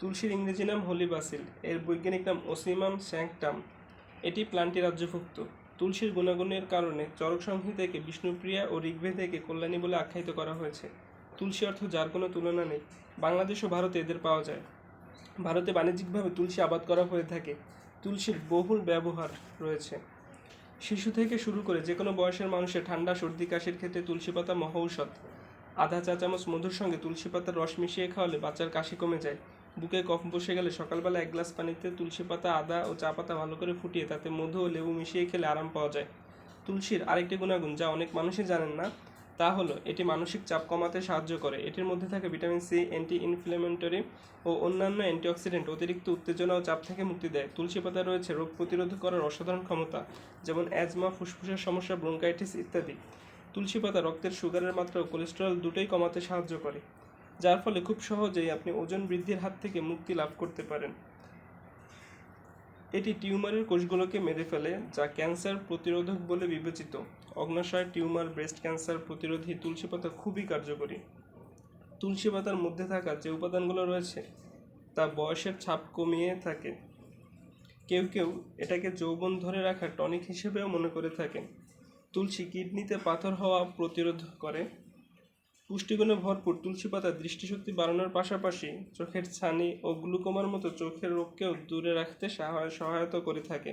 তুলসীর ইংরেজি নাম হোলি বাসিল, এর বৈজ্ঞানিক নাম ওসিমাম স্যাংটাম। এটি প্লান্টি রাজ্যভুক্ত। তুলসীর গুণাগুণের কারণে চরক সংহিতাকে বিষ্ণুপ্রিয়া ও ঋগ্বেদকে কল্যাণী বলে আখ্যায়িত করা হয়েছে। তুলসী অর্থ যার কোনো তুলনা নেই। বাংলাদেশ ও ভারতে এদের পাওয়া যায়। ভারতে বাণিজ্যিকভাবে তুলসী আবাদ করা হয়ে থাকে। তুলসীর বহুল ব্যবহার রয়েছে। শিশু থেকে শুরু করে যে কোনো বয়সের মানুষের ঠান্ডা সর্দি কাশির ক্ষেত্রে তুলসী পাতা মহৌষধ। আধা চা চামচ মধুর সঙ্গে তুলসী পাতার রস মিশিয়ে খাওয়ালে বাচ্চার কাশি কমে যায়। বুকে কফ বসে গেলে সকালবেলা 1 গ্লাস পানিতে তুলসী পাতা, আদা ও চা পাতা ভালো করে ফুটিয়ে তাতে মধু ও লেবু মিশিয়ে খেলে আরাম পাওয়া যায়। তুলসীর আরেকটি গুণাগুণ যা অনেক মানুষই জানেন না, তা হলো এটি মানসিক চাপ কমাতে সাহায্য করে। এটির মধ্যে থাকে ভিটামিন সি, অ্যান্টি ইনফ্লেমেটরি ও অন্যান্য অ্যান্টিঅক্সিডেন্ট অতিরিক্ত উত্তেজনা ও চাপ থেকে মুক্তি দেয়। তুলসী পাতায় রয়েছে রোগ প্রতিরোধ করার অসাধারণ ক্ষমতা, যেমন অ্যাজমা, ফুসফুসের সমস্যা, ব্রঙ্কাইটিস ইত্যাদি। তুলসী পাতা রক্তের সুগারের মাত্রা ও কোলেস্টেরল দুটোই কমাতে সাহায্য করে, যার ফলে খুব সহজেই আপনি ওজন বৃদ্ধির হাত থেকে মুক্তি লাভ করতে পারেন। এটি টিউমারের কোষগুলোকে মেরে ফেলে, যা ক্যান্সার প্রতিরোধক বলে বিবেচিত। অগ্ন্যাশয়, টিউমার, ব্রেস্ট ক্যান্সার প্রতিরোধী তুলসী পাতা খুবই কার্যকরী। তুলসী পাতার মধ্যে থাকা যে উপাদানগুলো রয়েছে তা বয়সের ছাপ কমিয়ে থাকে। কেউ কেউ এটাকে যৌবন ধরে রাখার টনিক হিসেবেও মনে করে থাকেন। তুলসী কিডনিতে পাথর হওয়া প্রতিরোধ করে। পুষ্টিগুণে ভরপুর তুলসী পাতা দৃষ্টিশক্তি বাড়ানোর পাশাপাশি চোখের ছানি ও গ্লুকোমার মতো চোখের রোগকেও দূরে রাখতে সহায়তা করে থাকে।